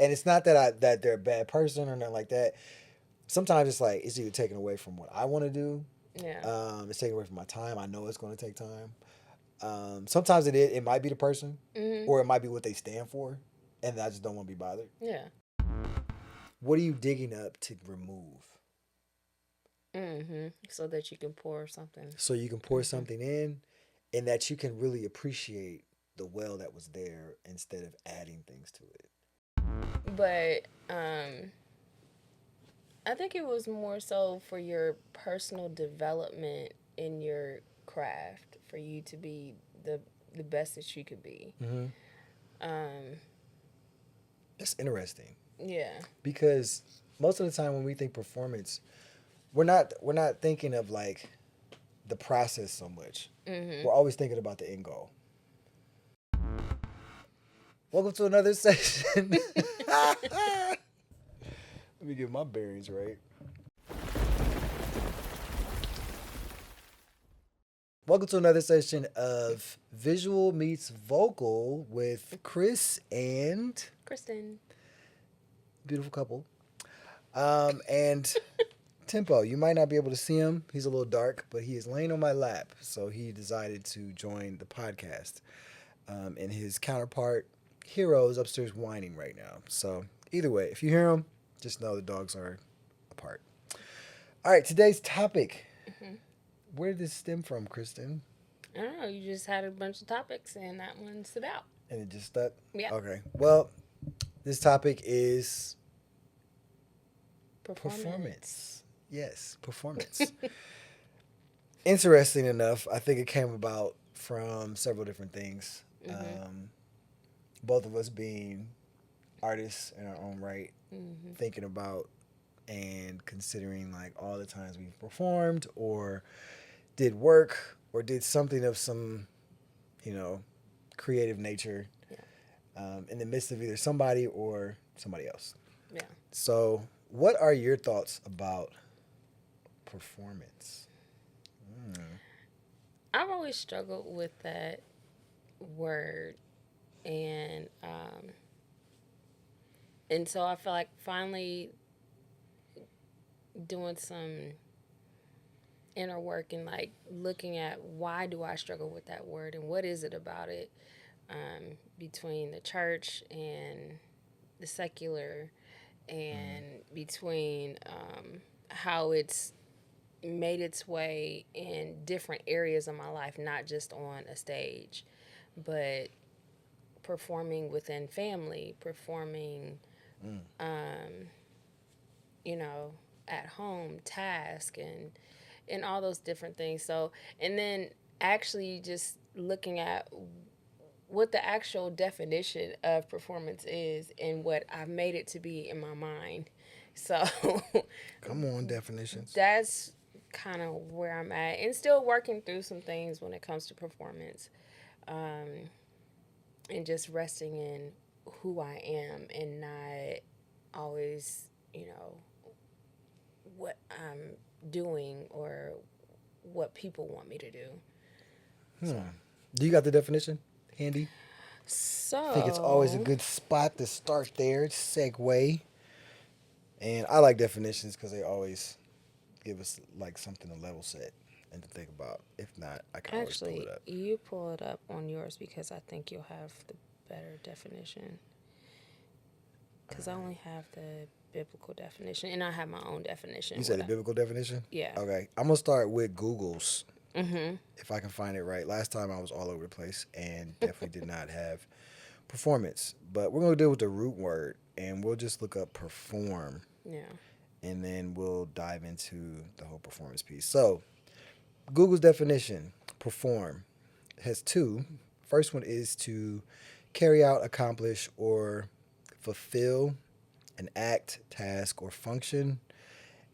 And it's not that they're a bad person or nothing like that. Sometimes it's like it's either taken away from what I want to do. Yeah. It's taken away from my time. I know it's going to take time. Sometimes it might be the person, Mhm. or it might be what they stand for, and I just don't want to be bothered. Yeah. What are you digging up to remove So that you can pour something. so you can pour something in, and that you can really appreciate the well that was there instead of adding things to it? But I think it was more so for your personal development in your craft, for you to be the best that you could be. Mm-hmm. Um, That's interesting yeah. because most of the time when we think performance, we're not thinking of like the process so much. Mhm. We're always thinking about the end goal. Welcome to another session. Let me get my bearings right. Welcome to another session of Visual Meets Vocal with Chris and Kristen. beautiful couple. And Tempo, you might not be able to see him. He's a little dark, but he is laying on my lap. So he decided to join the podcast. And his counterpart, Hero, is upstairs whining right now. So either way, if you hear him, just know the dogs are apart. All right, today's topic. Hmm. Where did this stem from, Kristen? I don't know. You just had a bunch of topics, and that one stood out. And it just stuck? Yeah. Okay. Well, this topic is Performance. performance. Yes, performance. Interesting enough, I think it came about from several different things. Mhm. Both of us being artists in our own right, Mhm. thinking about and considering like all the times we've performed or did work or did something of some, you know, creative nature Yeah. in the midst of either somebody or somebody else. Yeah. So, what are your thoughts about performance? Mm. I've always struggled with that word, and so I feel like finally doing some inner work and like looking at why do I struggle with that word and what is it about it, between the church and the secular, and between how it's made its way in different areas of my life, not just on a stage, but performing within family, performing, Mm. um, you know, at home, task, and all those different things. So, and then actually just looking at what the actual definition of performance is and what I've made it to be in my mind. So Come on, definitions. that's kind of where I'm at, and still working through some things when it comes to performance, um, and just resting in who I am and not always, what I'm doing or what people want me to do. So, Hmm. Do you got the definition handy? I think it's always a so good spot to start there, segue. And I like definitions because they always give us like something to level set and to think about. If not, I can always pull it actually, up. you pull it up on yours because I think you'll have the better definition. Because I only have the biblical definition, and I have my own You definition. said the biblical definition? Yeah. Okay. I'm going to start with Google's Mm-hmm. if I can find it right. Last time I was all over the place and definitely did not have performance. But we're going to deal with the root word and we'll just look up perform Yeah. and then we'll dive into the whole performance piece. So, Google's definition perform has two. First one is to carry out, accomplish, or fulfill an act, task, or function.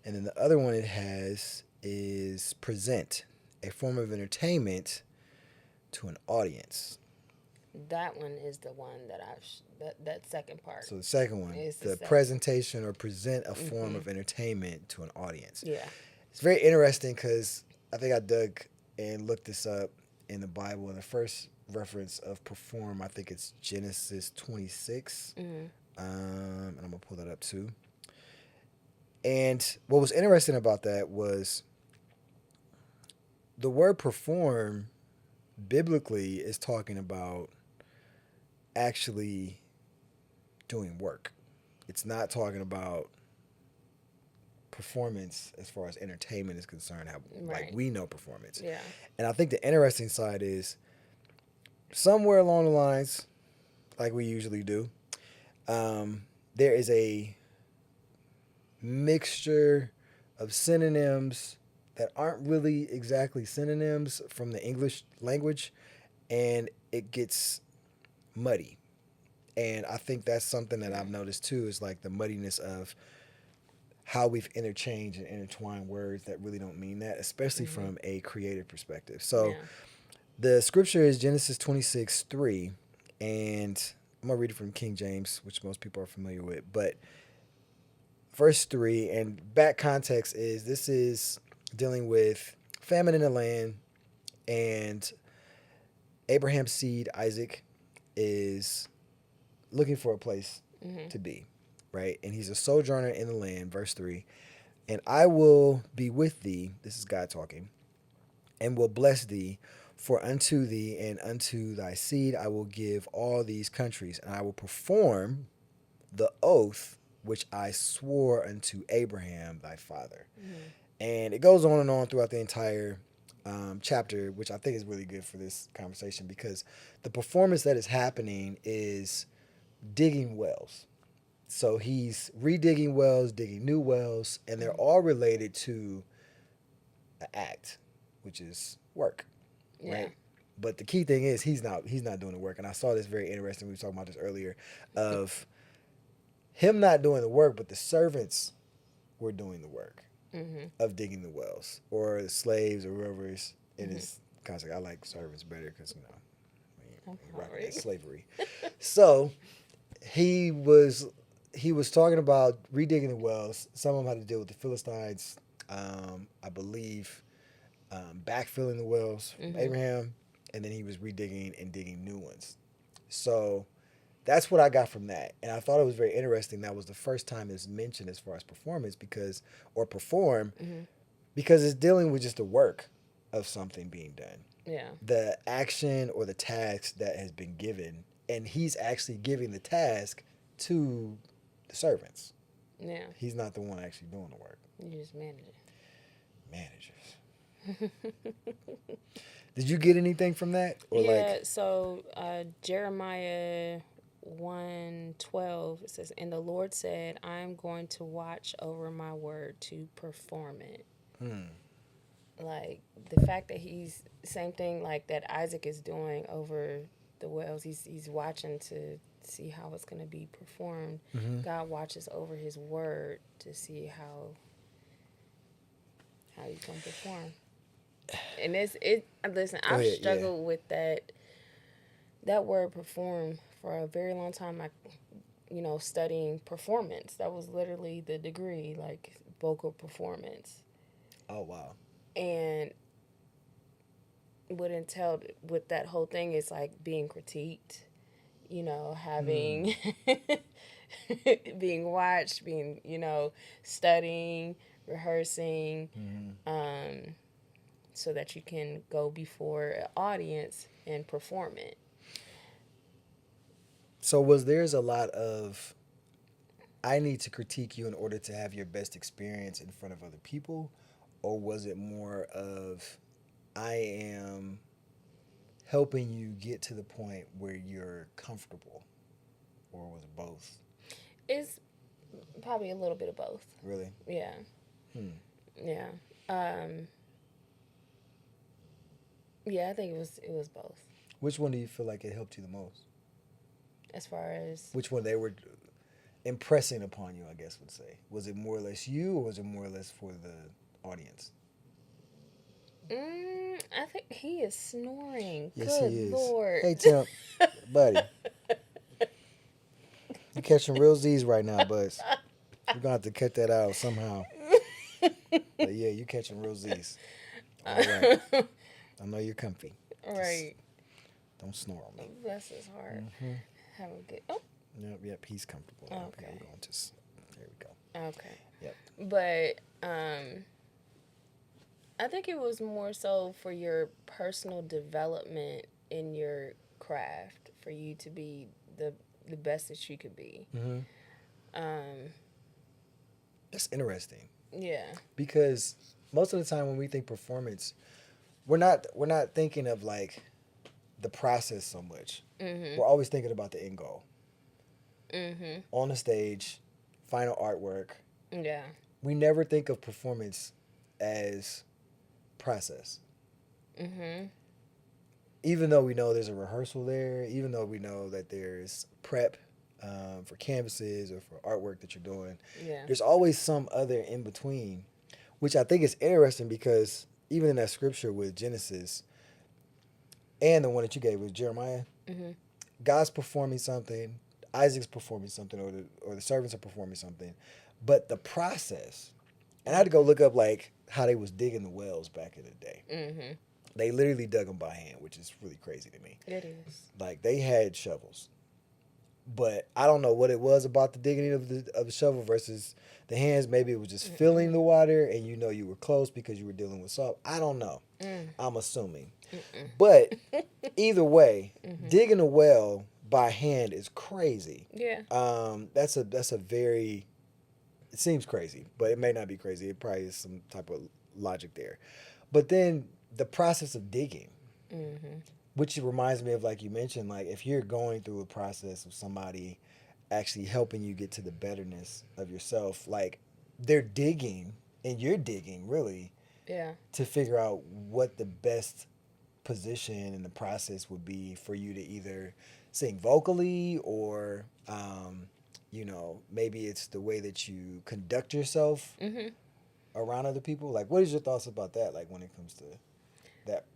And then the other one it has is present, a form of entertainment to an audience. That one is the one that that second part So the second one, is the the second. presentation or present a form Mm-hmm. of entertainment to an audience. Yeah. It's very interesting because I think I dug and looked this up in the Bible, and the first reference of perform, I think it's Genesis 26, Mm-hmm. And I'm gonna pull that up too. And what was interesting about that was the word perform biblically is talking about actually doing work. It's not talking about performance as far as entertainment is concerned, how like Right. we know performance. Yeah. And I think the interesting side is somewhere along the lines, like we usually do, there is a mixture of synonyms that aren't really exactly synonyms from the English language, and it gets muddy. And I think that's something that I've noticed too is like the muddiness of how we've interchanged and intertwined words that really don't mean that, especially Mm-hmm. from a creative perspective. So Yeah. the scripture is Genesis 26:3, and I'm going to read it from King James, which most people are familiar with. But verse 3, and back context is this is dealing with famine in the land, and Abraham's seed, Isaac, is looking for a place Mm-hmm. to be, right? And he's a sojourner in the land, verse 3. And I will be with thee, this is God talking, and will bless thee, for unto thee and unto thy seed I will give all these countries, and I will perform the oath which I swore unto Abraham thy father. Mm-hmm. And it goes on and on throughout the entire chapter, which I think is really good for this conversation because the performance that is happening is digging wells. So he's redigging wells, digging new wells, and they're all related to an act, which is work, Yeah. right? But the key thing is he's not doing the work. And I saw this very interesting. We were talking about this earlier, of him not doing the work, but the servants were doing the work Mm-hmm. of digging the wells, or the slaves or whoever is in Mm-hmm. his context. I like servants better because I'm we rocking that sorry. slavery. So he was he was talking about redigging the wells. Some of them had to deal with the Philistines, I believe, backfilling the wells from Mm-hmm. Abraham, and then he was redigging and digging new ones. So that's what I got from that, and I thought it was very interesting. That was the first time it's mentioned as far as performance, because or perform, Mm-hmm. because it's dealing with just the work of something being done, Yeah. the action or the task that has been given, and he's actually giving the task to the servants. Yeah. He's not the one actually doing the work. You just manage Managers. it. Did you get anything from that, or Yeah. like? So Jeremiah 1:12 it says, "And the Lord said, I am going to watch over my word to perform it." Hmm. Like the fact that he's same thing like that Isaac is doing over the wells. He's watching to see how it's going to be performed. Mm-hmm. God watches over his word to see how he's going to perform. And it's it listen, Go I've ahead. Yeah. struggled with that word perform for a very long time. I studying performance. That was literally the degree, like vocal performance. Oh wow. And what entailed with that whole thing is like being critiqued, Hmm. having being watched, being, studying, rehearsing, Hmm. so that you can go before an audience and perform it. So was there's a lot of I need to critique you in order to have your best experience in front of other people, or was it more of I am helping you get to the point where you're comfortable, or was it both? It's probably a little bit of both. Really? Yeah. Hmm. Yeah. Um, yeah, I think it was both. Which one do you feel like it helped you the most? As far as Which one they were impressing upon you, I guess would say. Was it more or less you, or was it more or less for the audience? I think he is snoring. Yes, Good he is. Lord. Hey, Tim, buddy, you catching real Z's right now, Buzz. We're gonna have to cut that out somehow. But yeah, you catching real Z's. All right. I know you're comfy. Just Right. don't snore on me. Bless his heart. Mm-hmm. Have a good. Oh. Yep, yep, he's comfortable. Yep, here we Okay. go. Just there we go. Okay. Yep. But I think it was more so for your personal development in your craft, for you to be the best that you could be. Mm-hmm. Um, That's interesting yeah. because most of the time when we think performance, we're not thinking of like the process so much. Mhm. We're always thinking about the end goal Mhm. on the stage, final artwork. Yeah. We never think of performance as process. Mhm. Even though we know there's a rehearsal there, even though we know that there's prep for canvases or for artwork that you're doing, Yeah. there's always some other in between, which I think is interesting because even in that scripture with Genesis and the one that you gave with Jeremiah, Mhm. God's performing something, Isaac's performing something, or the servants are performing something, but the process. And I had to go look up like how they was digging the wells back in the day. Mhm. They literally dug them by hand, which is really crazy to me. It is. Like they had shovels, but I don't know what it was about the digging of the shovel versus the hands. Maybe it was just filling the water, and you know you were close because you were dealing with salt. I don't know. Mm. I'm assuming, Mm-mm. but either way, Mhm. digging a well by hand is crazy. Yeah. That's a very, it seems crazy, but it may not be crazy. It probably is some type of logic there. But then the process of digging, Mhm. which reminds me of like you mentioned, like if you're going through a process of somebody actually helping you get to the betterness of yourself, like they're digging and you're digging really Yeah. to figure out what the best position in the process would be for you to either sing vocally or maybe it's the way that you conduct yourself Mhm. around other people. Like what is your thoughts about that, like when it comes to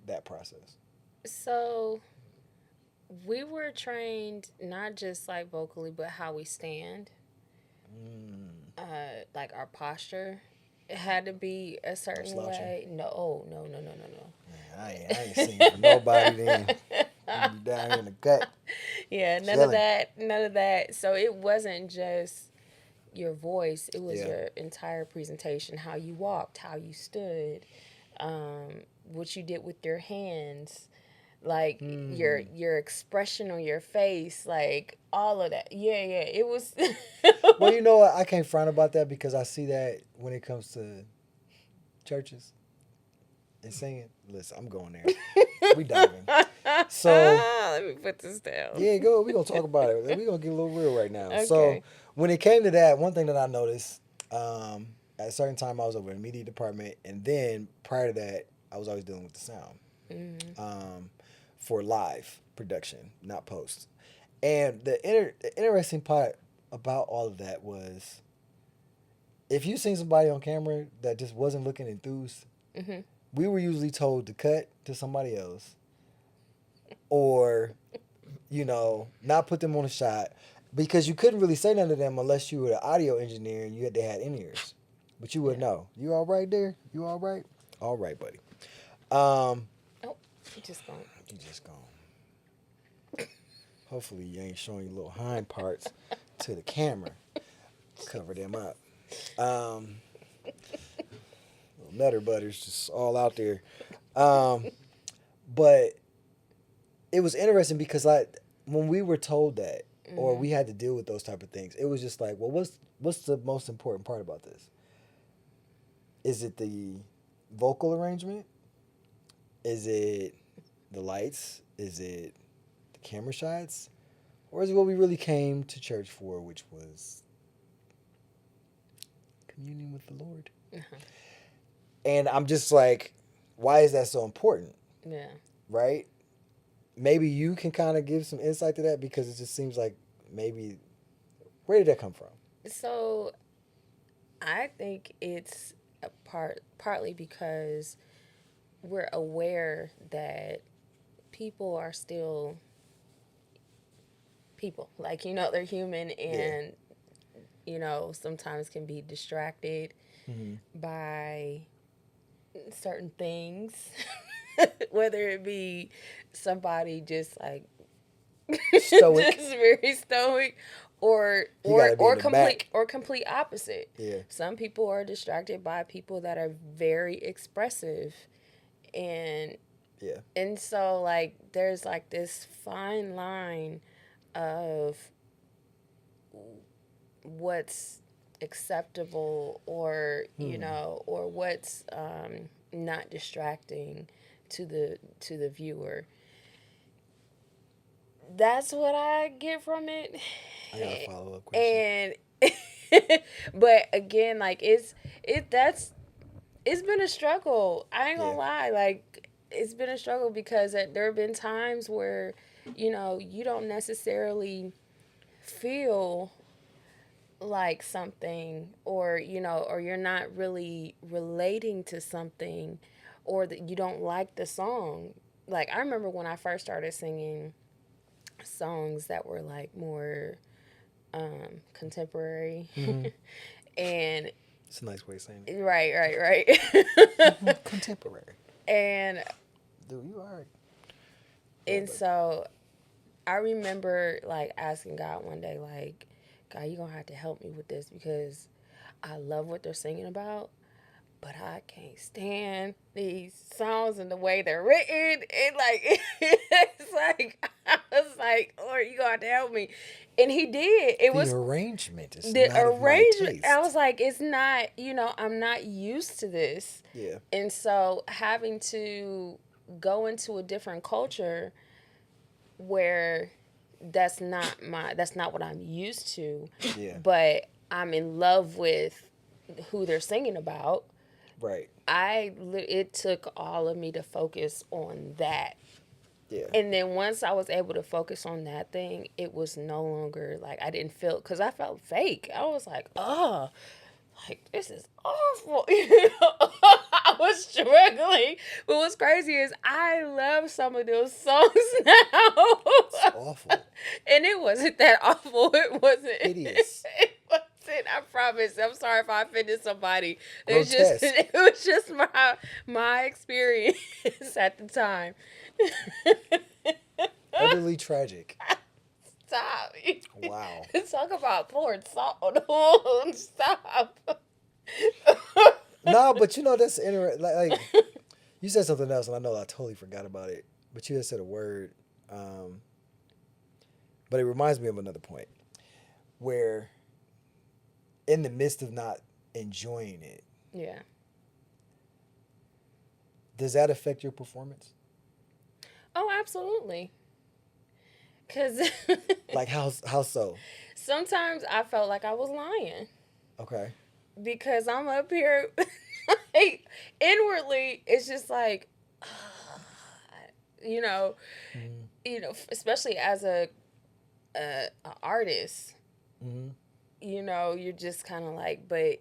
that process? So we were trained not just like vocally, but how we stand. Mm, Like our posture. It had to be a no certain slouching. way. No, oh, no, no, no, no, Man, I ain't singing for nobody then. You be down here in the cut, yeah, none of chilling. that. None of that. So it wasn't just your voice, it was Yeah. your entire presentation, how you walked, how you stood, what you did with your hands, like your Hmm. your expression on your face, like all of that. Yeah, yeah. It was Well, you know what? I can't frown about that because I see that when it comes to churches and singing. Listen, I'm going there. We diving. So Let me put this down. yeah, go. We gonna talk about it. We gonna get a little real right now. So Okay. when it came to that, one thing that I noticed, at a certain time I was over in the media department, and then prior to that, I was always dealing with the sound, Mm-hmm. um, for live production, not post. And the interesting part about all of that was if you seen somebody on camera that just wasn't looking enthused, Mm-hmm. we were usually told to cut to somebody else or not put them on a shot because you couldn't really say nothing to them unless you were an audio engineer and they had in ears. But you would Yeah. know. You all right there? You all right? All right, buddy. Um, Oh, just going. you just gone. Hopefully you ain't showing your little hind parts to the camera. Cover them up. Um, little nutter butters just all out there. Um, but it was interesting because when we were told that or Mm-hmm. we had to deal with those type of things, it was just like, well, what's the most important part about this? Is it the vocal arrangement? Is it the lights? Is it the camera shots? Or is it what we really came to church for, which was communion with the Lord? Uh-huh. And I'm just like, why is that so important? Yeah. Right? Maybe you can kind of give some insight to that because it just seems like maybe, where did that come from? So I think it's partly because we're aware that people are still people. Like, they're human Yeah. and, sometimes can be distracted Mm-hmm. by certain things. Whether it be somebody just like Stoic. just very stoic, or He got to be in the complete back. or complete opposite. Yeah. Some people are distracted by people that are very expressive, and Yeah. so like there's like this fine line of what's acceptable, or or what's not distracting to the viewer. That's what I get from it. I got a follow up question. And but again, like that's it's been a struggle. I ain't Yeah. gonna lie, like it's been a struggle because there have been times where you don't necessarily feel like something, or or you're not really relating to something, or that you don't like the song. Like I remember when I first started singing songs that were like more contemporary. Mm-hmm. And It's a nice way of saying right. it. Contemporary. and Dude, you are. and so I remember like asking God one day, like, God, you're gonna have to help me with this because I love what they're singing about, but I can't stand these songs and the way they're written. And like, it's like, I was like, Lord, you gonna have to help me. And he did. It The was arrangement is the not of my arrangement. I taste. was like, it's not, I'm not used to this. Yeah. And so having to go into a different culture where that's not what I'm used to, Yeah. but I'm in love with who they're singing about. Right. It took all of me to focus on that. Yeah. And then once I was able to focus on that thing, it was no longer like I didn't feel, because I felt fake. I was like, oh, like this is awful. I was struggling. But what's crazy is I love some of those songs now. It's awful. And it wasn't that awful. It wasn't. Hideous. It wasn't. I promise. I'm sorry if I offended somebody. Grotesque. It was just my experience at the time. Utterly tragic. Stop. Wow. Talk about pouring salt. Stop. No, but that's interesting. Like you said something else, and I know I totally forgot about it. But you had said a word, but it reminds me of another point where, in the midst of not enjoying it, Yeah. does that affect your performance? Oh, absolutely. Cause Like how so? sometimes I felt like I was lying Okay. because I'm up here, like inwardly, it's just like, you know, Mm-hmm. especially as a artist, Mm-hmm. you're just kind of like, but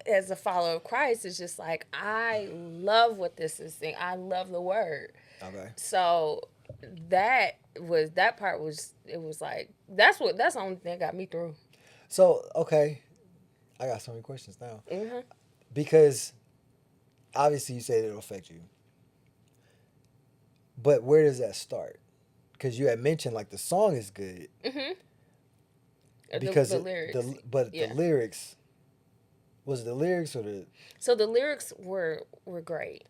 as a follower of Christ, it's just like I love what this is saying. I love the word. Okay. So that part was, it was like that's the only thing that got me through. So okay, I got so many questions now Hmm. because obviously you said it'll affect you, but where does that start? Because you had mentioned like the song is good Hmm. because The lyrics, but the yeah. lyrics, was it the lyrics or the, So the lyrics were great,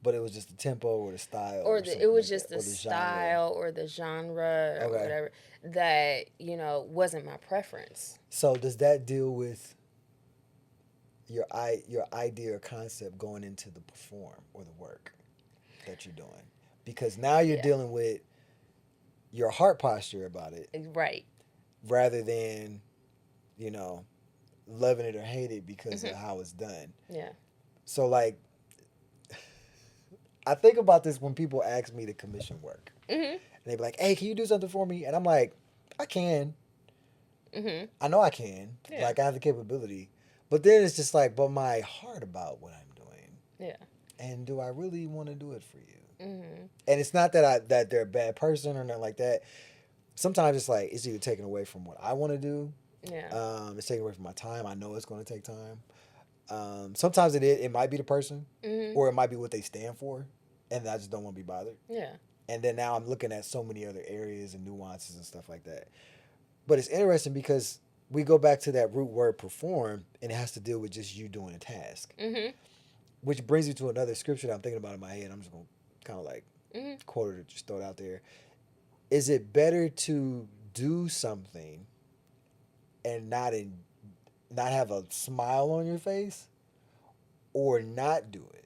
but it was just the tempo or the style or or it something was like just that the or the genre. style or the genre or Okay. whatever that wasn't my preference. So does that deal with your idea or concept going into the perform or the work that you're doing? Because now you're Yeah, dealing with your heart posture about it right. rather than, you know, loving it or hate it because of Hmm. how it's done. Yeah. So like I think about this when people ask me to commission work. Hmm. And they be like, "Hey, can you do something for me?" And I'm like, "I can. Hmm. I know I can. Yeah. Like I have the capability." But then it's just like, but my heart about what I'm doing. Yeah. And do I really want to do it for you? Hmm. And it's not that they're a bad person or nothing like that. Sometimes it's like it's either taken away from what I want to do. Yeah. It's taken away from my time. I know it's going to take time. Sometimes it might be the person, Hmm. or it might be what they stand for, and I just don't want to be bothered. Yeah. And then now I'm looking at so many other areas and nuances and stuff like that. But it's interesting because we go back to that root word perform, and it has to deal with just you doing a task. Mhm. Which brings me to another scripture that I'm thinking about in my head. I'm just going to kind of like Mhm. quote it or just throw it out there. Is it better to do something and not have a smile on your face, or not do it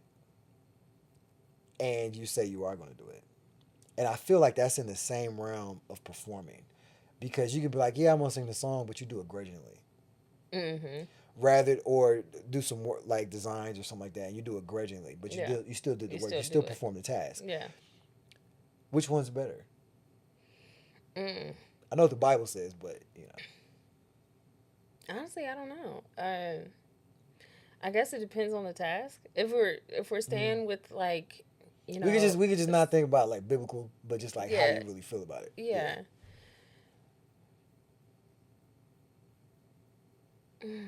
and you say you are going to do it? And I feel like that's in the same realm of performing, because you could be like, yeah, I'm going to sing the song, but you do it grudgingly. Mhm. Rather, or do some more like designs or something like that, and you do it grudgingly, but Yeah. you still did the You work, still you still do it. perform the task. Yeah. Which one's better? Mm. I know what the Bible says, but Honestly, I don't know. I guess it depends on the task. If we're Mhm. staying with like, you we could just know, we could just not think about like biblical, but just like how yeah, you really feel about it. Yeah. yeah. Mm.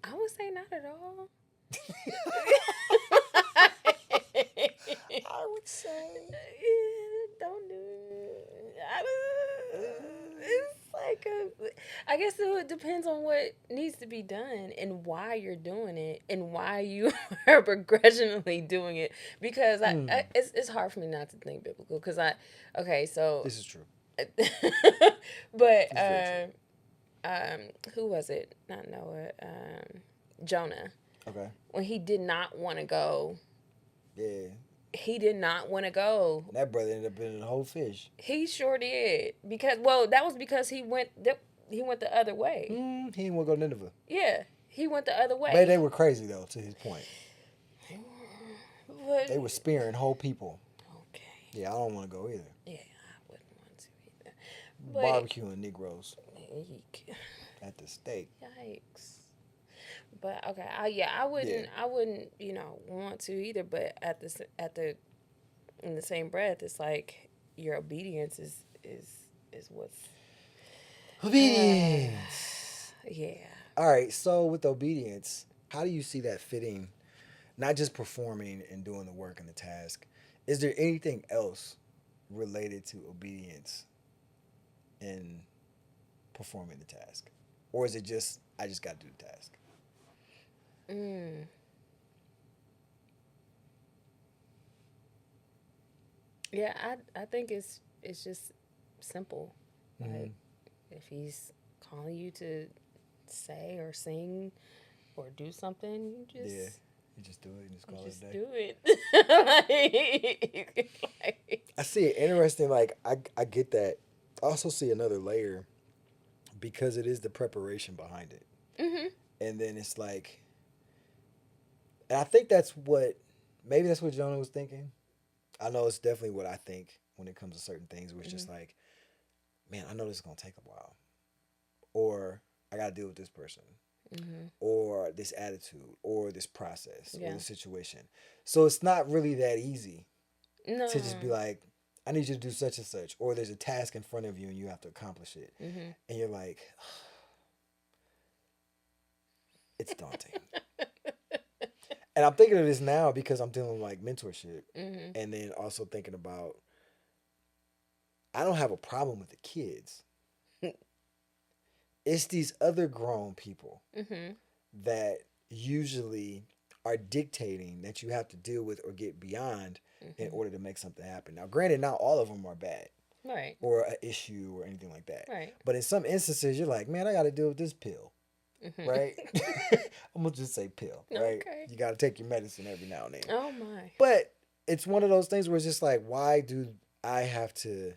I would say not at all. I would say. Don't do it. It's like I guess it depends on what needs to be done and why you're doing it and why you are begrudgingly doing it. Because it's hard for me not to think biblical. Because okay, so, This is true. but This is very true. who was it? Not Noah. Jonah. Okay. When he did not want to go, Yeah. he did not want to go. And that brother ended up being a whole fish. He sure did, because that was because he went the other way. He didn't want to go to Nineveh. Yeah, he went the other But they way. were crazy though, to his point. But They were spearing whole people. okay, Yeah, I don't want to go either. yeah, I wouldn't want to either. But Barbecuing Negroes eek, at the steak. yikes. But okay, yeah, I wouldn't, want to either. But in the same breath, it's like your obedience is what's Obedience. yeah. All right, so with obedience, how do you see that fitting, not just performing and doing the work and the task? Is there anything else related to obedience in performing the task? Or is it just, I just got to do the task? Mm. Yeah, I think it's just simple. Like, Mm-hmm. if he's calling you to say or sing or do something, Yeah, you just do it and just you call it just a day. do it. I see it interesting. Like, I get that. I also see another layer because it is the preparation behind it. Mhm. And then it's like, and I think that's what, maybe that's what Jonah was thinking. I know it's definitely what I think when it comes to certain things, where it's just Mhm. like, man, I know this is going to take a while. Or I got to deal with this person, Mhm. or this attitude, or this process, or Yeah. this situation. So it's not really that easy to just be No. like, I need you to do such and such, or there's a task in front of you and you have to accomplish it. Mhm. And you're like, it's daunting. And I'm thinking of this now because I'm dealing with like mentorship, Mhm. and then also thinking about, I don't have a problem with the kids. It's these other grown people Mhm. that usually are dictating that you have to deal with or get beyond in Mhm. order to make something happen. Now, granted, not all of them are bad Right. or an issue or anything like that. Right. But in some instances, you're like, man, I got to deal with this pill, Mhm. right? I'm going to just say pill, right? Okay. You got to take your medicine every now and then. Oh my. But it's one of those things where it's just like, why do I have to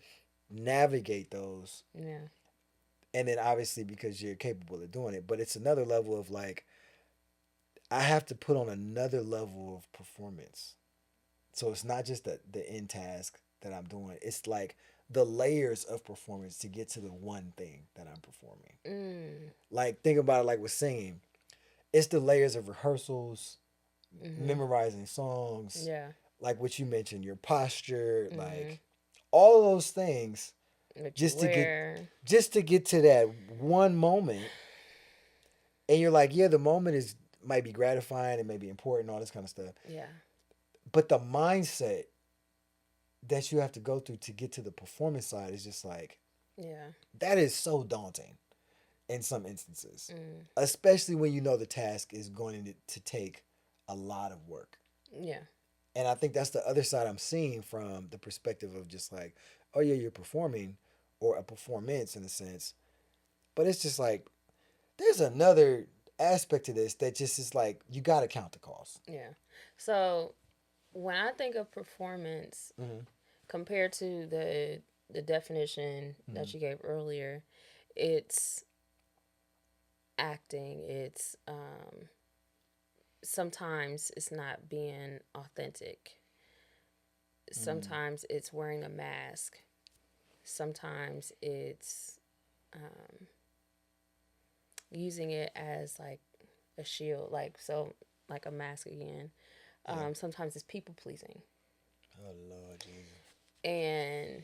navigate those? Yeah. And then obviously because you're capable of doing it, but it's another level of like, I have to put on another level of performance. So it's not just the end task that I'm doing. It's like the layers of performance to get to the one thing that I'm performing. Mm. Like think about it like with singing. It's the layers of rehearsals, Mhm. memorizing songs, Yeah. like what you mentioned, your posture, Mhm. like all of those things What you just to get wear. to that one moment. And you're like, yeah, the moment is might be gratifying, it may be important, all this kind of stuff. Yeah. But the mindset that you have to go through to get to the performance side is just like, Yeah. That is so daunting in some instances, Mm. especially when you know the task is going to take a lot of work. Yeah. And I think that's the other side I'm seeing from the perspective of just like, oh yeah, you're performing or a performance in a sense, but it's just like there's another aspect to this that just is like you got to count the cost. Yeah. So when I think of performance Mm-hmm. compared to the definition Mm-hmm. that you gave earlier, it's acting. It's sometimes it's not being authentic. Mm-hmm. Sometimes it's wearing a mask. Sometimes it's um, using it as like a shield, like a mask again. Yeah. Sometimes it's people pleasing, Oh Lord Jesus. and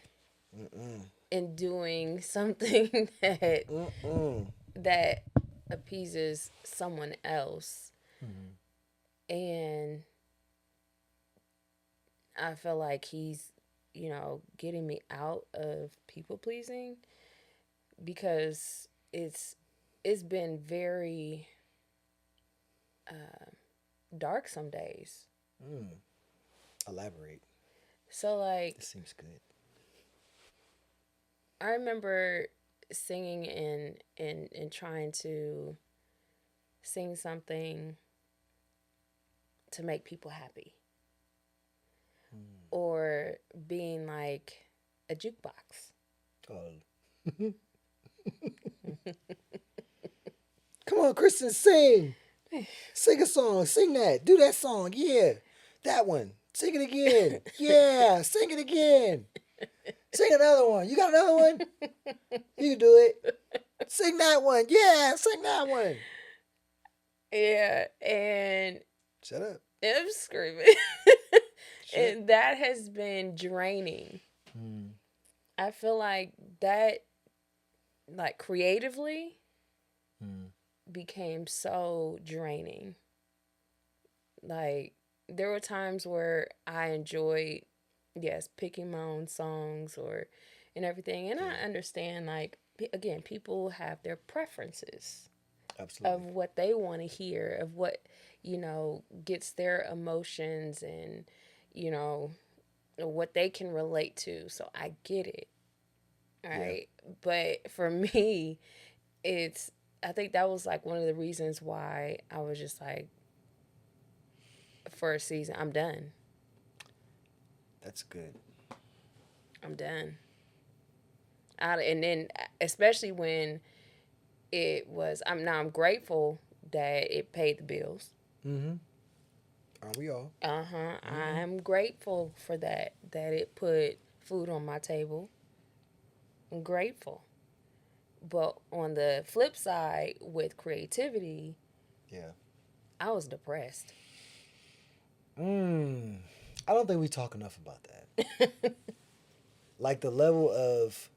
Mm-mm. in doing something Mm-mm. that appeases someone else, Mm-hmm. and I feel like he's, getting me out of people pleasing because it's been very uh, dark some days. Mm. Elaborate. So This like seems good. I remember singing and trying to sing something to make people happy Mm. or being like a jukebox. Oh. Come on, Kristen, sing. Sing a song. Sing that. Do that song. Yeah. That one. Sing it again. Yeah. Sing it again. Sing another one. You got another one? You can do it. Sing that one. Yeah. Sing that one. Yeah, and Shut up. I'm screaming. Shut. And that has been draining. Mm. I feel like that, like creatively, Mm. became so draining. Like, there were times where I enjoyed, yes, picking my own songs or and everything. And I Yeah. understand, like, again, people have their preferences of Absolutely. what they want to hear, of what, gets their emotions and, you know, what they can relate to. So I get it. All Yeah. right. But for me, it's, I think that was like one of the reasons why I was just like, for a season, I'm done. That's good. I'm done. And then, especially when I'm grateful that it paid the bills. Mm-hmm. Aren't we all? Uh huh. Mm-hmm. I'm grateful for that it put food on my table. I'm grateful. But on the flip side, with creativity, Yeah. I was depressed. Mm. I don't think we talk enough about that. Like the level of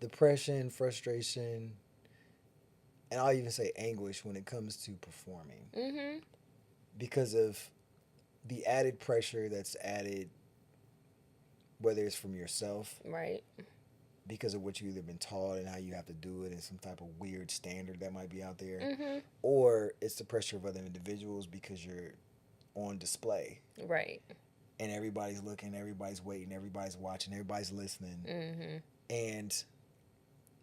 depression, frustration, and I'll even say anguish when it comes to performing Mm because of the added pressure that's added, whether it's from yourself hmm. Right. because of what you either been taught and how you have to do it and some type of weird standard that might be out there, Mm hmm. or it's the pressure of other individuals because you're on display Right. and everybody's looking, everybody's waiting, everybody's watching, everybody's listening, Mm hmm. and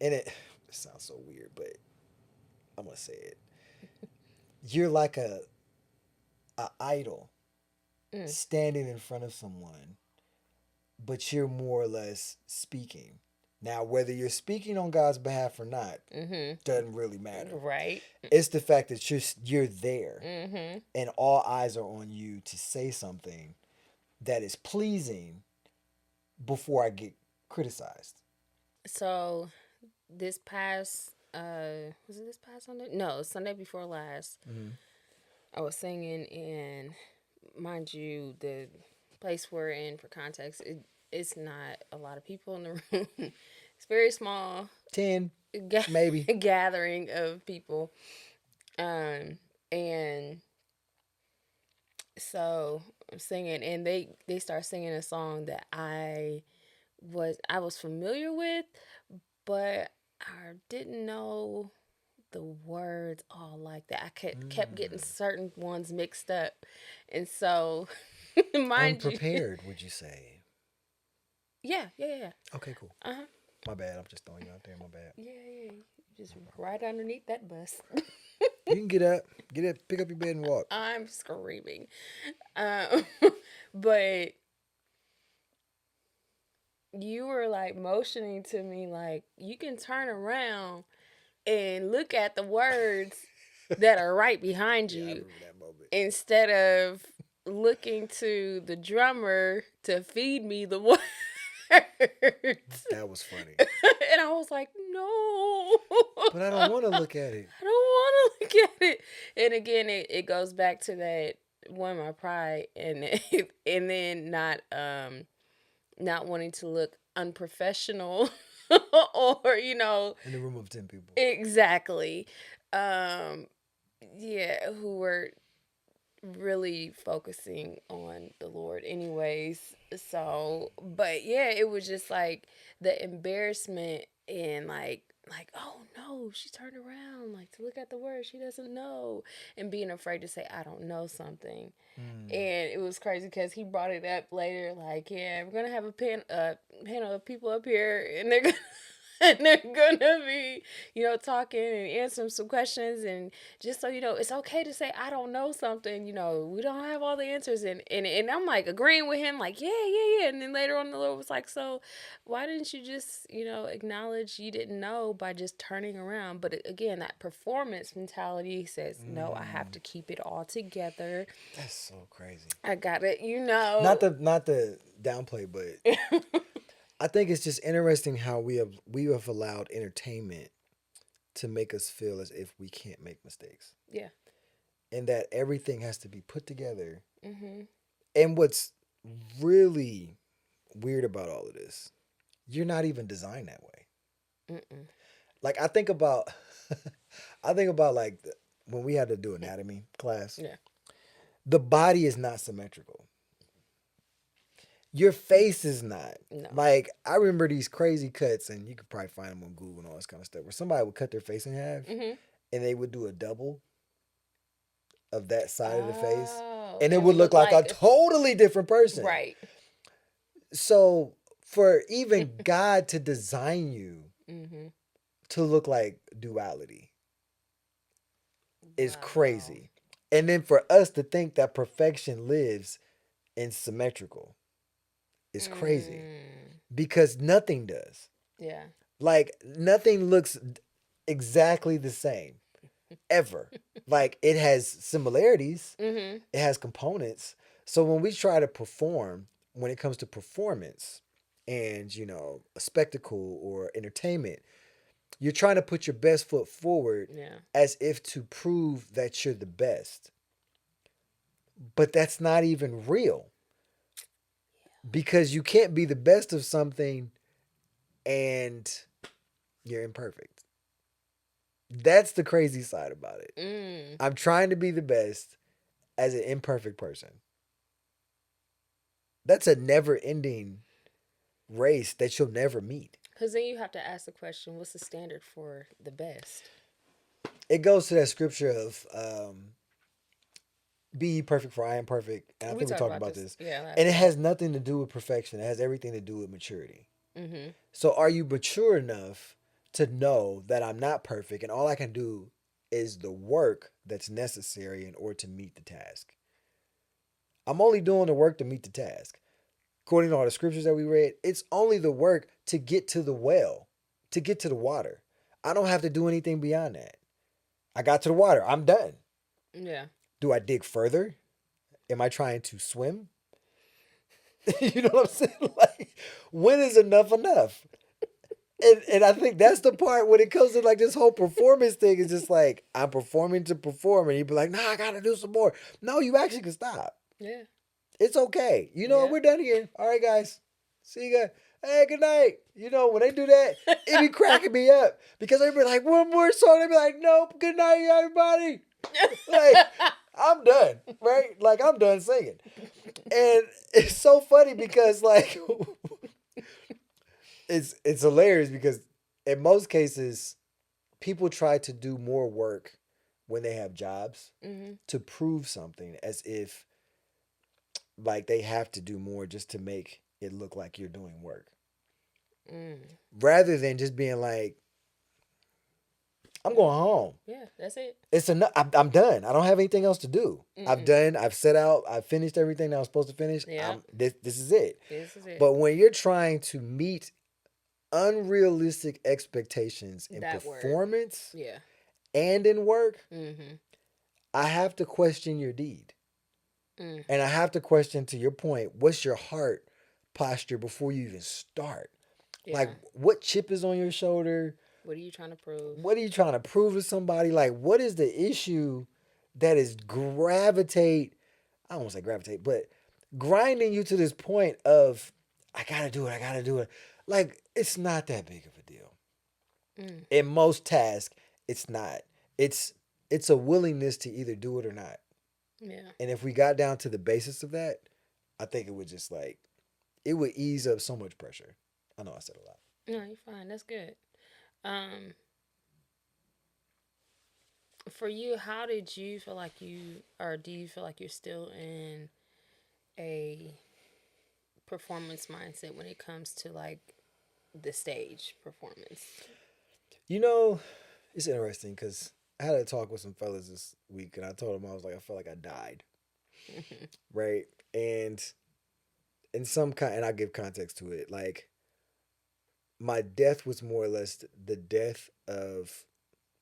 it sounds so weird, but I'm gonna say it. You're like a idol Mm standing in front of someone, but you're more or less speaking. Now, whether you're speaking on God's behalf or not hmm. doesn't really matter. Right. It's the fact that you're there, Mm hmm. and all eyes are on you to say something that is pleasing before I get criticized. So this past, was it this past Sunday? No, Sunday before last. Mm-hmm. I was singing, and mind you, the place we're in, for context, it's not a lot of people in the room. It's very small 10, maybe. gathering of people. And so I'm singing, and they start singing a song that I was familiar with, but I didn't know the words all like that. I kept getting Mm. certain ones mixed up. And so, mind you, Unprepared, would you say? yeah, yeah, yeah. Okay, cool. Uh huh. My bad. I'm just throwing you out there. My bad. Yeah, yeah. Just right underneath that bus. You can get up, pick up your bed and walk. I'm screaming. Um, but you were like motioning to me, like, you can turn around and look at the words that are right behind Yeah, I you remember that moment. instead of looking to the drummer to feed me the words. That was funny. And I was like, no. But I don't want to look at it. I don't want to look at it. And again, it goes back to that one, my pride, and and then not wanting to look unprofessional or In a room of 10 people. exactly yeah, who were really focusing on the Lord anyways. So, but yeah, it was just like the embarrassment and like, oh no, she turned around like to look at the word she doesn't know, and being afraid to say I don't know something. Mm. And it was crazy because he brought it up later, like, yeah, we're gonna have a panel of people up here, and they're gonna and they're gonna be, talking and answering some questions, and just so you know, it's okay to say I don't know something. We don't have all the answers, and I'm like agreeing with him, like, yeah, yeah, yeah. And then later on, the Lord was like, so why didn't you just, acknowledge you didn't know by just turning around? But again, that performance mentality says, no, I have to keep it all together. That's so crazy. I got it, Not the downplay, but I think it's just interesting how we have allowed entertainment to make us feel as if we can't make mistakes. Yeah. And that everything has to be put together. Mm-hmm. And what's really weird about all of this, you're not even designed that way. Mm-mm. Like I think about I think about like when we had to do anatomy class. Yeah. The body is not symmetrical. Your face is not. No. Like I remember these crazy cuts, and you could probably find them on Google and all this kind of stuff, where somebody would cut their face in half, Mm-hmm. and they would do a double of that side of the face, Oh, and it would look like a totally different person. right. So for even God to design you Mm-hmm. to look like duality is Wow. crazy, and then for us to think that perfection lives in symmetrical is crazy because nothing does. Yeah. Like nothing looks exactly the same ever. Like it has similarities, Mm-hmm. it has components. So when we try to perform, when it comes to performance and, a spectacle or entertainment, you're trying to put your best foot forward Yeah. as if to prove that you're the best. But that's not even real. Because you can't be the best of something and you're imperfect. That's the crazy side about it. Mm. I'm trying to be the best as an imperfect person. That's a never ending race that you'll never meet. Because then you have to ask the question, what's the standard for the best? It goes to that scripture of be ye perfect for I am perfect. And I think we talked about this. Yeah. And it has nothing to do with perfection. It has everything to do with maturity. Mm-hmm. So are you mature enough to know that I'm not perfect and all I can do is the work that's necessary in order to meet the task? I'm only doing the work to meet the task. According to all the scriptures that we read, it's only the work to get to the well, to get to the water. I don't have to do anything beyond that. I got to the water. I'm done. Yeah. Do I dig further? Am I trying to swim? You know what I'm saying? Like, when is enough enough? And I think that's the part when it comes to like this whole performance thing. It's just like, I'm performing to perform. And you'd be like, nah, I got to do some more. No, you actually can stop. Yeah. It's okay. Yeah. We're done here. All right, guys. See you guys. Hey, good night. When they do that, it be cracking me up. Because they be like, one more song. They be like, nope, good night, everybody. Like, I'm done, right? Like, I'm done singing. And it's so funny because, like, it's hilarious because in most cases, people try to do more work when they have jobs Mhm. to prove something, as if like they have to do more just to make it look like you're doing work, Mm. rather than just being like, I'm Yeah. going home. Yeah. That's it. It's enough. I'm done. I don't have anything else to do. I've Mm-mm. done. I've set out. I've finished everything that I was supposed to finish. Yeah. This is it. This is it. But when you're trying to meet unrealistic expectations in That word. performance Yeah. and in work, Mhm. I have to question your deed. Mm. And I have to question, to your point, what's your heart posture before you even start? Like, Yeah. what chip is on your shoulder? What are you trying to prove? What are you trying to prove to somebody? Like, what is the issue that is gravitate? I don't want to say gravitate, but grinding you to this point of, I gotta do it, I gotta do it. Like, it's not that big of a deal. Mm. In most tasks, it's not. It's it's a willingness to either do it or not. Yeah. And if we got down to the basis of that, I think it would just like, it would ease up so much pressure. I know I said a lot. No, you're fine. That's good. Um, for you, how did you feel like you, or do you feel like you're still in a performance mindset when it comes to like the stage performance? You know, it's interesting because I had a talk with some fellas this week, and I told them, I was like, I felt like I died, right? And in some kind, and I give context to it, like my death was more or less the death of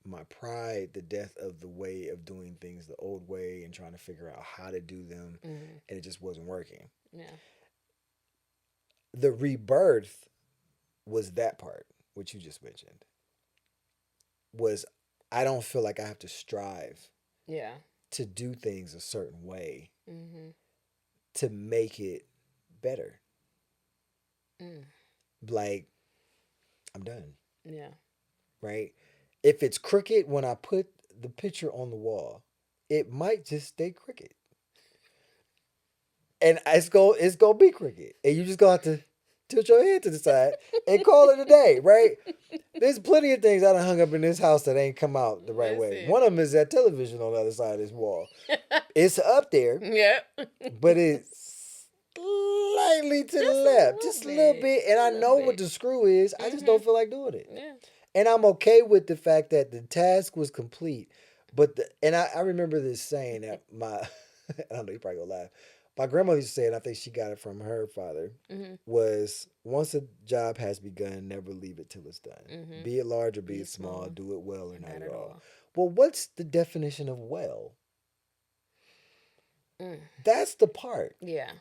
my pride, the death of the way of doing things the old way and trying to figure out how to do them, Mhm. and it just wasn't working. Yeah. The rebirth was that part, which you just mentioned, was I don't feel like I have to strive Yeah. to do things a certain way Mhm. to make it better. Mm. Like, I'm done, Yeah. right? If it's crooked when I put the picture on the wall, it might just stay crooked. And it's gonna be crooked. And you just gonna have to tilt your head to the side and call it a day, right? There's plenty of things I done hung up in this house that ain't come out the right way. Listen. One of them is that television on the other side of this wall. It's up there, Yep. but it's slightly to the Just a left, little just a little bit. bit. And A I little know what bit. the screw is. I just don't Mhm. feel like doing it. Yeah. And I'm okay with the fact that the task was complete. But I remember this saying that my I don't know, you probably gonna laugh. My grandmother used to say, and I think she got it from her father, Mhm. was once a job has begun, never leave it till it's done. Mhm. Be it large or be Be it small, small. do it well or not Not at at all. all. Well, what's the definition of well? Mm. That's the part. Yeah.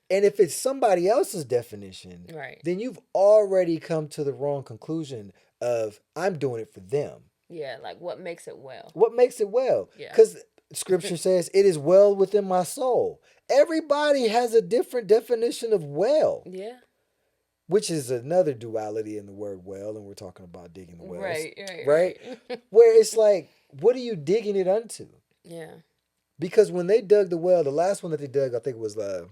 And if it's somebody else's definition, Right. then you've already come to the wrong conclusion of, I'm doing it for them. Yeah. Like what makes it well? What makes it well? Yeah. Because scripture says, it is well within my soul. Everybody has a different definition of well, Yeah. which is another duality in the word well. And we're talking about digging the wells, Right. Right. right? Right. Where it's like, what are you digging it unto? Yeah. Because when they dug the well, the last one that they dug, I think it was the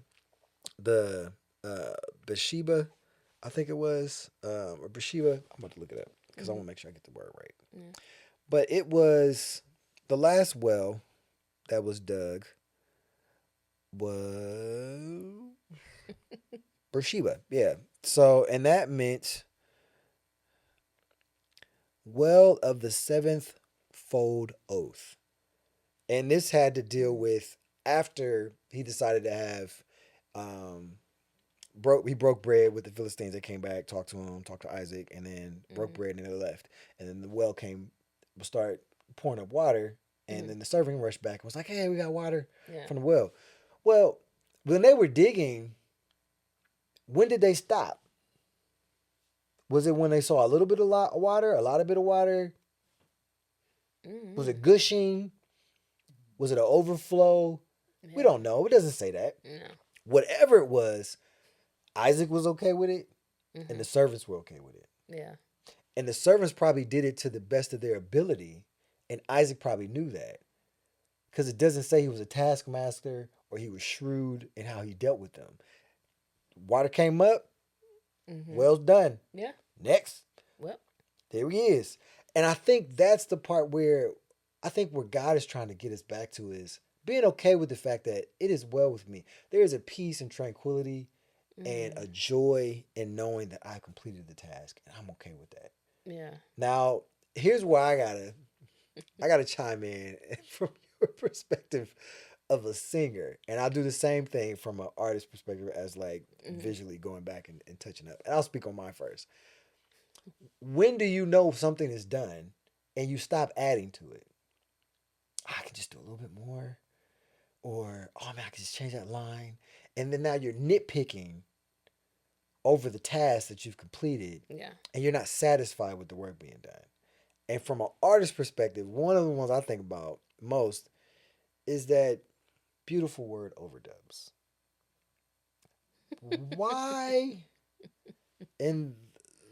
Bathsheba, I think it was, or Bathsheba. I'm about to look it up because I Mhm. want to make sure I get the word right. Yeah. But it was the last well that was dug was Beersheba. Yeah. So, and that meant well of the seventh fold oath. And this had to deal Mhm. with after he decided to have um he broke bread with the Philistines. They came back, talked to him, talked to Isaac, and then broke Mhm. bread and they left. And then the well came, start pouring up water, and Mhm. then the servant rushed back and was like, "Hey, we got water Yeah. from the well." Well, when they were digging, when did they stop? Was it when they saw a little bit of water, a lot of bit of water? Was Mhm. it gushing? Was it an overflow? We Yeah. don't know. It doesn't say that. No. Whatever it was, Isaac was okay with it, and the Mhm. servants were okay with it. Yeah. And the servants probably did it to the best of their ability, and Isaac probably knew that because it doesn't say he was a taskmaster or he was shrewd in how he dealt with them. Water came up, Mhm. well's done. Yeah. Next, Well. Here he is. And I think that's the part where where God is trying to get us back to is being okay with the fact that it is well with me. There is a peace and tranquility and Mm-hmm. a joy in knowing that I completed the task and I'm okay with that. Yeah. Now, here's where I gotta chime in from your perspective of a singer. And I'll do the same thing from an artist perspective as like Mm-hmm. visually going back and touching up. And I'll speak on mine first. When do you know something is done and you stop adding to it? I can just do a little bit more. Or, oh man, I can just change that line. And then now you're nitpicking over the task that you've completed Yeah. and you're not satisfied with the work being done. And from an artist perspective, one of the ones I think about most is that beautiful word overdubs. Why in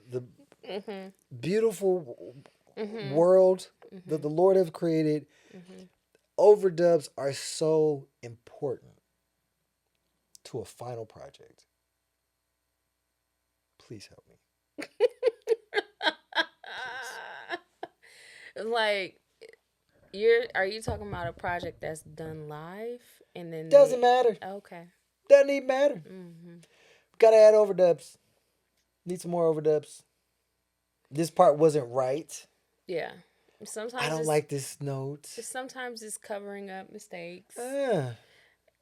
the Mm-hmm. beautiful Mm-hmm. world that Mm-hmm. the Lord has created, Mm-hmm. overdubs are so important to a final project? Please help me. Please. Like, are you talking about a project that's done live and then Doesn't they matter. okay. Doesn't even matter. Mm-hmm. Gotta add overdubs. Need some more overdubs. This part wasn't right. Yeah. I Sometimes don't like this note. it's covering up mistakes, Ah.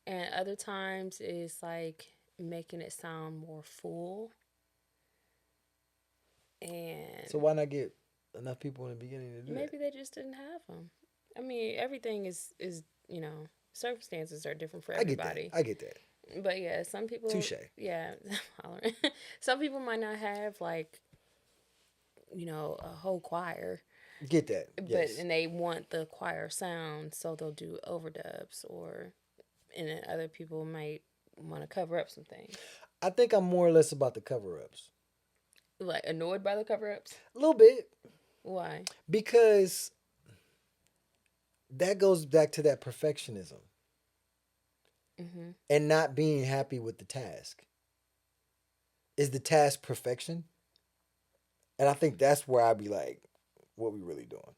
and other times it's like making it sound more full. So And why not get enough people in the beginning to do that? maybe they just didn't have them. I mean, everything is circumstances are different for I get that. everybody. I get that. But yeah, some people, Touche. yeah, hollering. Some people might not have like a whole choir, Get that. but Yes. and they want the choir sound, so they'll do overdubs, or and then other people might want to cover up some things. I think I'm more or less about the cover ups. Like annoyed by the cover ups. A little bit. Why? Because that goes back to that perfectionism Mm-hmm. and not being happy with the task. Is the task perfection? And I think that's where I'd be like, what we really doing?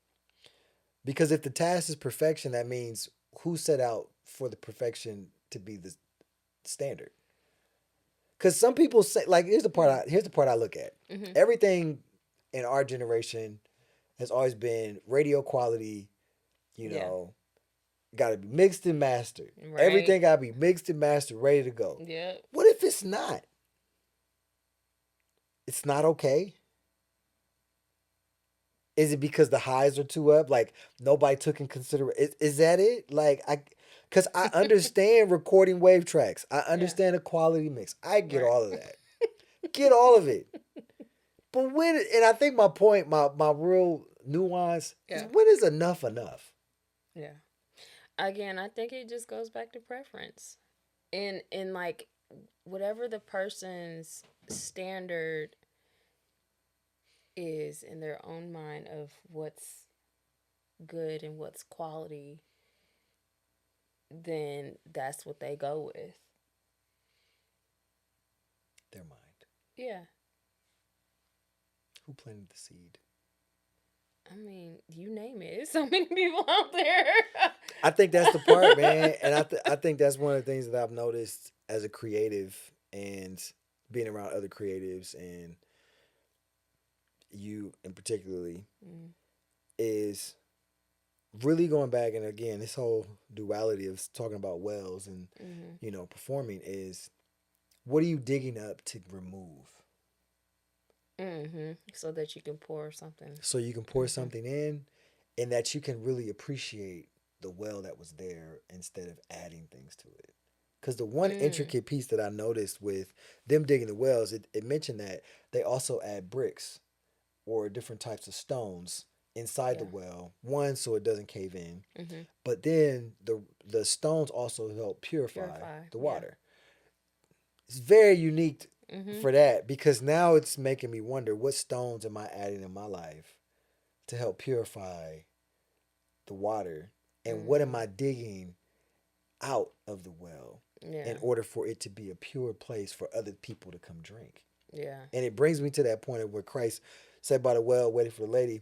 Because if the task is perfection, that means who set out for the perfection to be the standard? Because some people say, like, here's the part I look at. Mm-hmm. Everything in our generation has always been radio quality. You Yeah. know, got to be mixed and mastered. Right. Everything got to be mixed and mastered, ready to go. Yeah. What if it's not? It's not okay. Is it because the highs are too up? Like nobody took in consideration. Is that it? Because I understand recording wave tracks. I Yeah. understand a quality mix. I get Right. all of that. Get all of it. But and I think my point, my real nuance is Yeah. when is enough enough? Yeah. Again, I think it just goes back to preference. And like whatever the person's standard is in their own mind of what's good and what's quality, then that's what they go with. Their mind. Yeah. Who planted the seed? I mean, you name it. There's so many people out there. I think that's the part, man. And I think that's one of the things that I've noticed as a creative and being around other creatives and you in particularly Mm, is really going back and again this whole duality of talking about wells and mm-hmm. performing is what are you digging up to remove Mm-hmm. So that you can pour something. so you can pour Mm-hmm. something in and that you can really appreciate the well that was there instead of adding things to it. Because the one Mm. intricate piece that I noticed with them digging the wells, it mentioned that they also add bricks or different types of stones inside the Yeah. well. One, so it doesn't cave in, Mm-hmm. but then the stones also help purify Purify. the Yeah. water. It's very unique Mm-hmm. for that because now it's making me wonder what stones am I adding in my life to help purify the water, and what am Mm-hmm. I digging out of the well Yeah. in order for it to be a pure place for other people to come drink. Yeah. And it brings me to that point of where Christ sat by the well waiting for the lady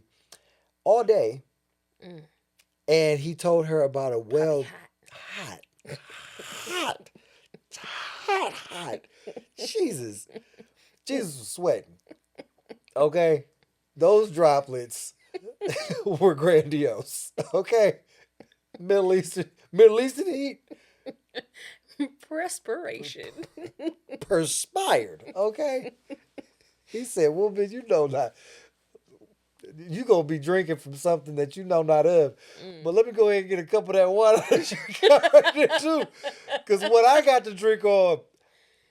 all day, Mm. and he told her about a Probably well. hot. Hot, hot. Jesus, Jesus was sweating. Okay, those droplets were grandiose. Okay, Middle Eastern heat Perspiration. perspired. Okay, he said, "Woman, you know not. You gonna be drinking from something that you know not of. But let me go ahead and get a cup of that water that you got right there too, because what I got to drink on,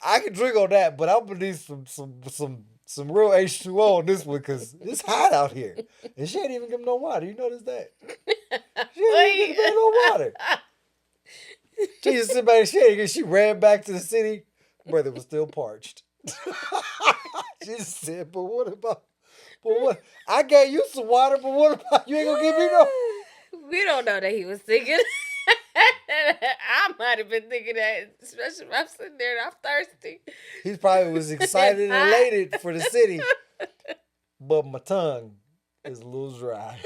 I can drink on that, but I'm gonna need some real H2O on this one because it's hot out here, and she ain't even give me no water. You notice that? She ain't even give me no water. She just sit back. She ran back to the city. Brother was still parched. She just said, "But what about? But what? I gave you some water, but what about you? Ain't gonna give me no." We don't know that he was thinking. I might have been thinking that, especially if I'm sitting there and I'm thirsty. He probably was excited and elated for the city, but my tongue is a little dry.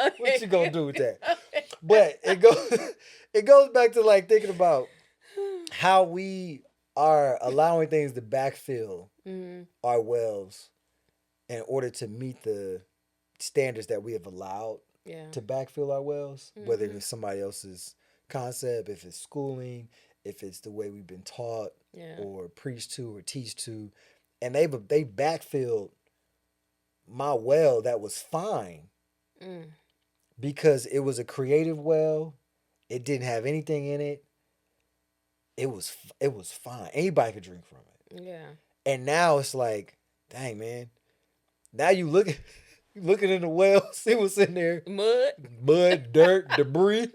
Okay. What you gonna do with that? But it goes back to like thinking about how we are allowing things to backfill our wells in order to meet the standards that we have allowed Yeah. to backfill our wells, whether it's somebody else's concept, if it's schooling, if it's the way we've been taught Yeah. or preached to or teach to, and they backfilled my well that was fine Mm. because it was a creative well. It didn't have anything in it. It was fine. Anybody could drink from it. Yeah. And now it's like, dang man. Now you looking in the well, see what's in there. Mud, dirt, debris.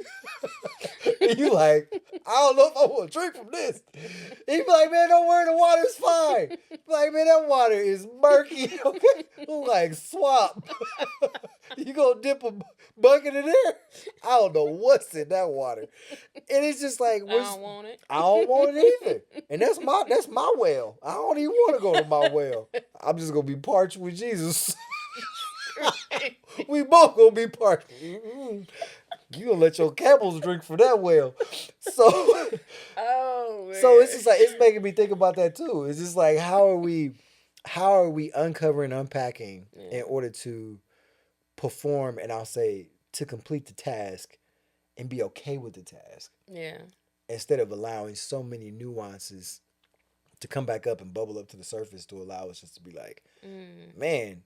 And you like, I don't know if I want to drink from this. And you be like, man, don't worry, the water's fine. Like, man, that water is murky. Okay? Like swamp. You gonna dip a bucket in there? I don't know what's in that water. And it's just like, I don't want it. I don't want it either. And that's my well. I don't even want to go to my well. I'm just gonna be parched with Jesus. We both gonna be parched. Mm-mm. You gonna let your camels drink from that well. So Oh man. so it's just like, it's making me think about that too. It's just like, how are we uncovering, unpacking in order to perform, and I'll say to complete the task and be okay with the task. Yeah. Instead of allowing so many nuances to come back up and bubble up to the surface to allow us just to be like, man,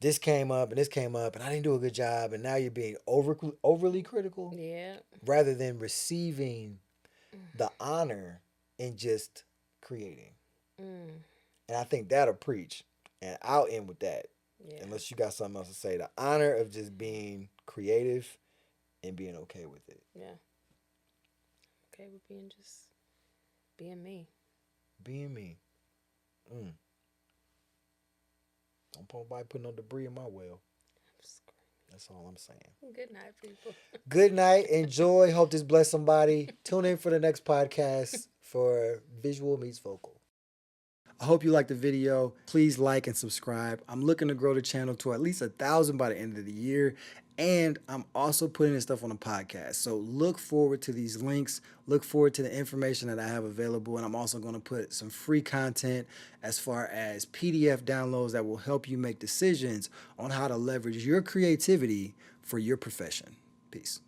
this came up and this came up and I didn't do a good job, and now you're being overly critical. Yeah. Rather than receiving the honor in just creating. And I think that'll preach. And I'll end with that. Yeah. Unless you got something else to say. The honor of just being creative and being okay with it. Yeah. Okay with being me. Being me. Don't put nobody putting no debris in my well. That's all I'm saying. Good night, people. Good night. Enjoy. Hope this bless somebody. Tune in for the next podcast for Visual Meets Vocal. I hope you liked the video. Please like and subscribe. I'm looking to grow the channel to at least 1,000 by the end of the year. And I'm also putting this stuff on a podcast. So look forward to these links. Look forward to the information that I have available. And I'm also going to put some free content as far as PDF downloads that will help you make decisions on how to leverage your creativity for your profession. Peace.